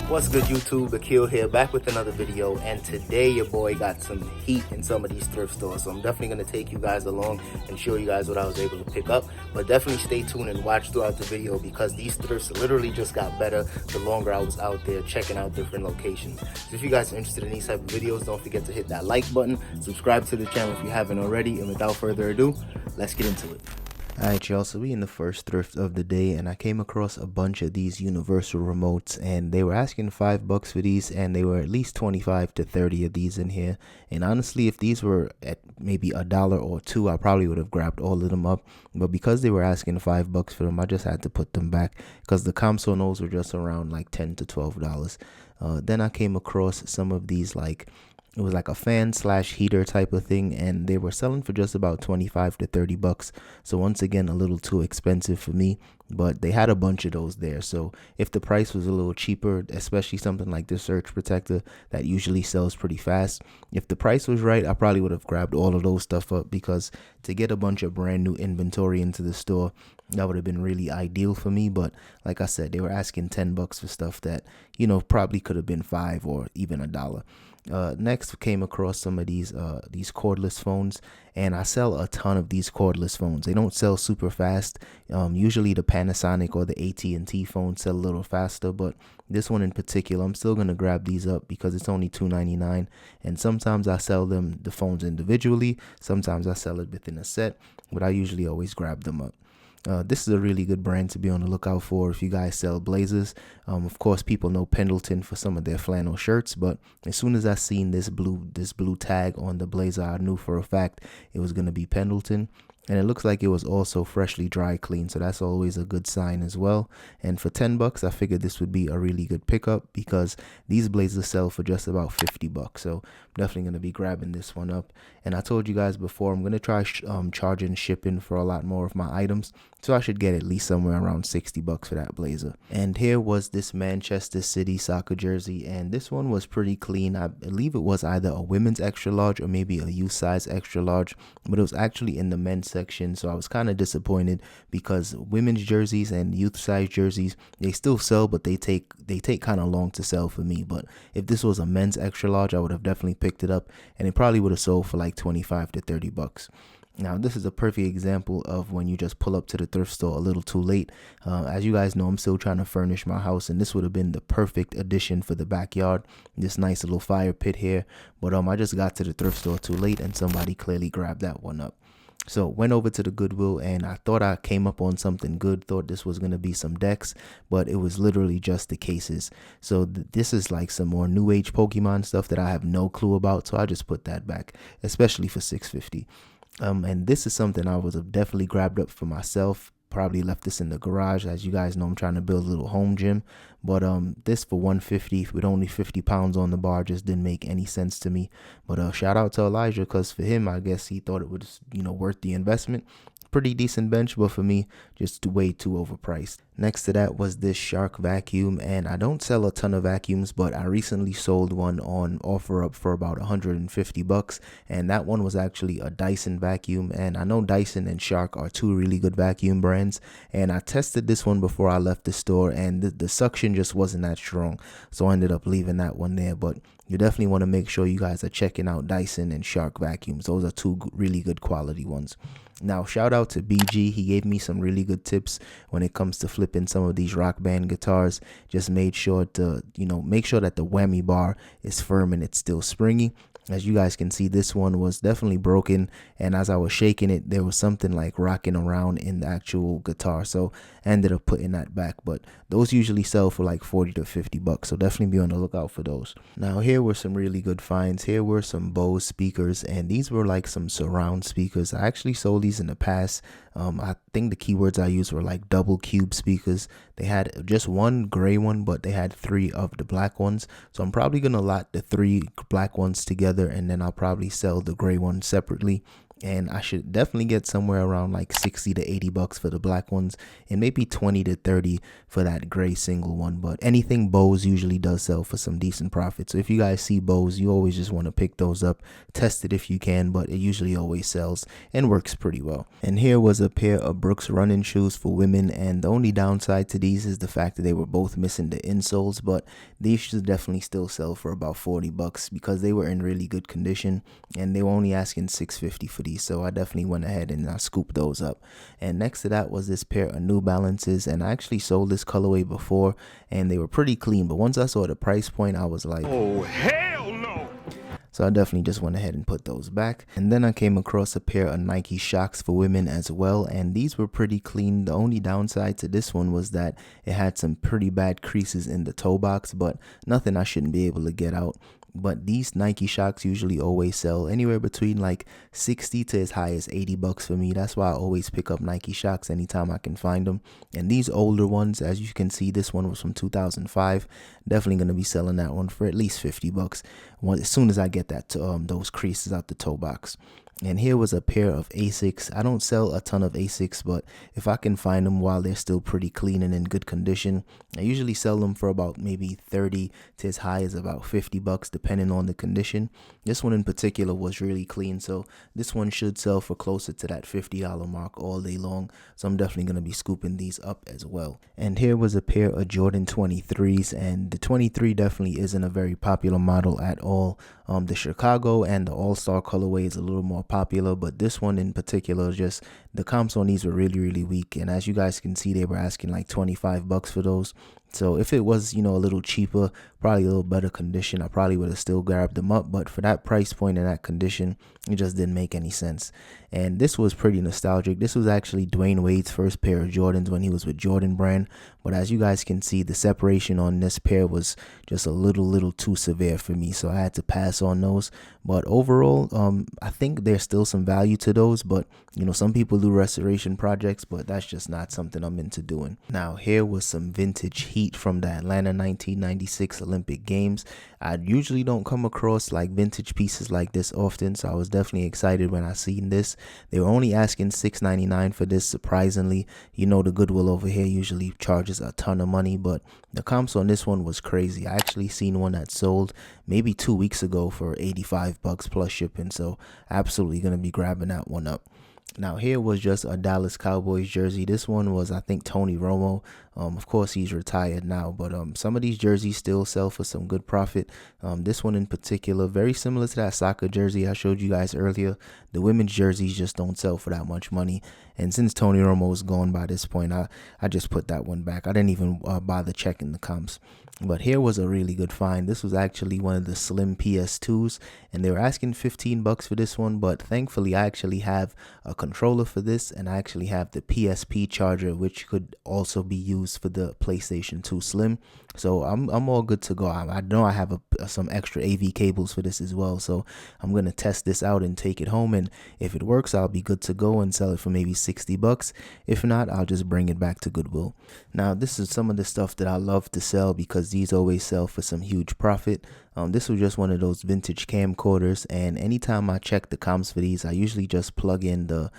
What's good, YouTube? Akil here, back with another video, and today your boy got some heat in some of these thrift stores, so I'm definitely going to take you guys along and show you guys what I was able to pick up. But definitely stay tuned and watch throughout the video, because these thrifts literally just got better the longer I was out there checking out different locations. So if you guys are interested in these type of videos, don't forget to hit that like button, subscribe to the channel if you haven't already, and without further ado, let's get into it. Alright y'all, so we in the first thrift of the day, and I came across a bunch of these universal remotes, and they were asking $5 for these, and they were at least 25 to 30 of these in here. And honestly, if these were at maybe $1 or $2, I probably would have grabbed all of them up. But because they were asking $5 for them, I just had to put them back, because the Comsonos were just around like $10 to $12. Then I came across some of these, like, it was like a fan slash heater type of thing, and they were selling for just about 25 to 30 bucks. So once again, a little too expensive for me, but they had a bunch of those there. So if the price was a little cheaper, especially something like this surge protector that usually sells pretty fast, if the price was right, I probably would have grabbed all of those stuff up, because to get a bunch of brand new inventory into the store, that would have been really ideal for me. But like I said, they were asking $10 for stuff that, you know, probably could have been $5 or even $1. Next came across some of these cordless phones, and I sell a ton of these cordless phones. They don't sell super fast. Usually the Panasonic or the AT&T phones sell a little faster, but this one in particular, I'm still gonna grab these up because it's only $2.99. And sometimes I sell them, the phones, individually. Sometimes I sell it within a set, but I usually always grab them up. This is a really good brand to be on the lookout for if you guys sell blazers. Of course, people know Pendleton for some of their flannel shirts, but as soon as I seen this blue tag on the blazer, I knew for a fact it was going to be Pendleton. And it looks like it was also freshly dry cleaned, so that's always a good sign as well. And for $10, I figured this would be a really good pickup, because these blazers sell for just about $50. So I'm definitely going to be grabbing this one up. And I told you guys before, I'm going to try charging shipping for a lot more of my items, so I should get at least somewhere around $60 for that blazer. And here was this Manchester City soccer jersey, and this one was pretty clean. I believe it was either a women's extra large or maybe a youth size extra large, but it was actually in the men's section, so I was kind of disappointed, because women's jerseys and youth size jerseys, they still sell, but they take kind of long to sell for me. But if this was a men's extra large, I would have definitely picked it up, and it probably would have sold for like 25 to 30 bucks. Now, this is a perfect example of when you just pull up to the thrift store a little too late. As you guys know, I'm still trying to furnish my house, and this would have been the perfect addition for the backyard. This nice little fire pit here. But I just got to the thrift store too late, and somebody clearly grabbed that one up. So went over to the Goodwill, and I thought I came up on something good, thought this was going to be some decks, but it was literally just the cases. So this is like some more new age Pokemon stuff that I have no clue about, so I just put that back, especially for $6.50. And this is something I was definitely grabbed up for myself. Probably left this in the garage. As you guys know, I'm trying to build a little home gym, but this for $150 with only 50 pounds on the bar just didn't make any sense to me. But shout out to Elijah, because for him, I guess he thought it was, worth the investment. Pretty decent bench, but for me, just way too overpriced. Next to that was this Shark vacuum, and I don't sell a ton of vacuums, but I recently sold one on OfferUp for about $150, and that one was actually a Dyson vacuum. And I know Dyson and Shark are two really good vacuum brands, and I tested this one before I left the store, and the suction just wasn't that strong, so I ended up leaving that one there. But you definitely want to make sure you guys are checking out Dyson and Shark vacuums. Those are two really good quality ones. Now, shout out to BG. He gave me some really good tips when it comes to flipping some of these Rock Band guitars. Just made sure to, make sure that the whammy bar is firm and it's still springy. As you guys can see, this one was definitely broken, and as I was shaking it, there was something like rocking around in the actual guitar, so I ended up putting that back. But those usually sell for like 40 to 50 bucks, so definitely be on the lookout for those. Now, here were some really good finds. Here were some Bose speakers, and these were like some surround speakers. I actually sold these in the past. I think the keywords I used were like double cube speakers. They had just one gray one, but they had 3 of the black ones, so I'm probably gonna lot the 3 black ones together, and then I'll probably sell the gray one separately. and I should definitely get somewhere around like 60 to 80 bucks for the black ones, and maybe 20 to 30 for that gray single one. But anything bows usually does sell for some decent profit. So if you guys see bows, you always just want to pick those up, test it if you can, but it usually always sells and works pretty well. And here was a pair of Brooks running shoes for women, and the only downside to these is the fact that they were both missing the insoles, but these should definitely still sell for about 40 bucks because they were in really good condition, and they were only asking $6.50 for these. So I definitely went ahead and I scooped those up. And next to that was this pair of New Balances, and I actually sold this colorway before and they were pretty clean, but once I saw the price point, I was like, oh hell no. So I definitely just went ahead and put those back. And then I came across a pair of Nike Shocks for women as well, and these were pretty clean. The only downside to this one was that it had some pretty bad creases in the toe box, but nothing I shouldn't be able to get out. But these Nike Shocks usually always sell anywhere between like 60 to as high as 80 bucks for me. That's why I always pick up Nike Shocks anytime I can find them. And these older ones, as you can see, this one was from 2005. Definitely going to be selling that one for at least 50 bucks as soon as I get that those creases out the toe box. And here was a pair of Asics. I don't sell a ton of Asics, but if I can find them while they're still pretty clean and in good condition, I usually sell them for about maybe 30 to as high as about 50 bucks depending on the condition. This one in particular was really clean, so this one should sell for closer to that $50 mark all day long. So I'm definitely going to be scooping these up as well. And here was a pair of Jordan 23s, and the 23 definitely isn't a very popular model at all. The Chicago and the All-Star colorway is a little more popular, but this one in particular, just the comps on these were really weak, and as you guys can see, they were asking like 25 bucks for those. So if it was, a little cheaper, probably a little better condition, I probably would have still grabbed them up. But for that price point and that condition, it just didn't make any sense. And this was pretty nostalgic. This was actually Dwayne Wade's first pair of Jordans when he was with Jordan Brand. But as you guys can see, the separation on this pair was just a little too severe for me. So I had to pass on those. But overall, I think there's still some value to those. But, some people do restoration projects, but that's just not something I'm into doing. Now, here was some vintage Heat from the Atlanta 1996 Olympic Games. I usually don't come across like vintage pieces like this often, so I was definitely excited when I seen this. They were only asking $6.99 for this, surprisingly. The Goodwill over here usually charges a ton of money, but the comps on this one was crazy. I actually seen one that sold maybe 2 weeks ago for 85 bucks plus shipping, so absolutely gonna be grabbing that one up. Now here was just a Dallas Cowboys jersey. This one was, I think, Tony Romo. Of course, he's retired now, but some of these jerseys still sell for some good profit. This one in particular, very similar to that soccer jersey I showed you guys earlier. The women's jerseys just don't sell for that much money. And since Tony Romo is gone by this point, I just put that one back. I didn't even bother checking the comps. But here was a really good find. This was actually one of the slim PS2s, and they were asking 15 bucks for this one, but thankfully I actually have a controller for this, and I actually have the PSP charger, which could also be used for the PlayStation 2 Slim. So I'm all good to go. I know I have some extra AV cables for this as well, so I'm gonna test this out and take it home, and if it works, I'll be good to go and sell it for maybe 60 bucks. If not, I'll just bring it back to Goodwill. Now, this is some of the stuff that I love to sell because these always sell for some huge profit. This was just one of those vintage camcorders, and anytime I check the comps for these, I usually just plug in the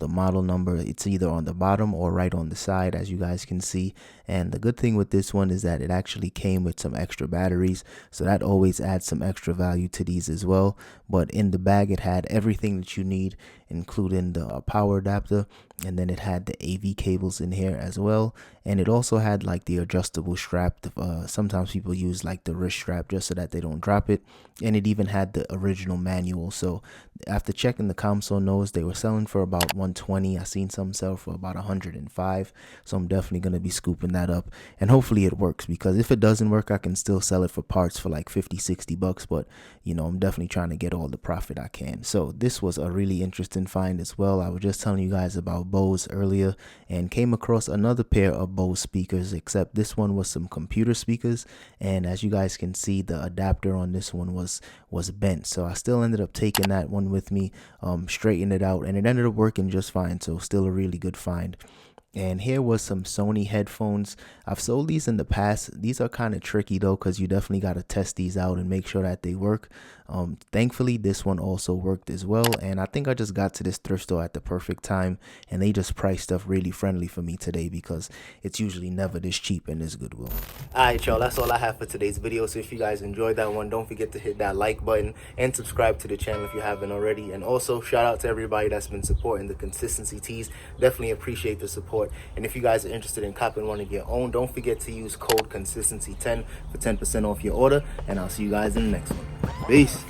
model number. It's either on the bottom or right on the side, as you guys can see. And the good thing with this one is that it actually came with some extra batteries, so that always adds some extra value to these as well. But in the bag, it had everything that you need, including the power adapter, and then it had the AV cables in here as well, and it also had like the adjustable strap. Sometimes people use like the wrist strap just so that they don't drop it, and it even had the original manual. So after checking the comps on those, they were selling for about 120. I seen some sell for about 105, so I'm definitely going to be scooping that up, and hopefully it works, because if it doesn't work, I can still sell it for parts for like 50-60 bucks, but I'm definitely trying to get all the profit I can. So this was a really interesting find as well. I was just telling you guys about Bose earlier and came across another pair of Bose speakers, except this one was some computer speakers, and as you guys can see, the adapter on this one was bent, so I still ended up taking that one with me, straightened it out, and it ended up working just fine. So still a really good find. And here was some Sony headphones. I've sold these in the past. These are kind of tricky though, because you definitely got to test these out and make sure that they work. Thankfully, this one also worked as well. And I think I just got to this thrift store at the perfect time. And they just priced stuff really friendly for me today, because it's usually never this cheap in this Goodwill. Alright, y'all, that's all I have for today's video. So if you guys enjoyed that one, don't forget to hit that like button and subscribe to the channel if you haven't already. And also, shout out to everybody that's been supporting the consistency tees. Definitely appreciate the support. And if you guys are interested in copping one of your own, don't forget to use code consistency10 for 10% off your order. And I'll see you guys in the next one. Peace.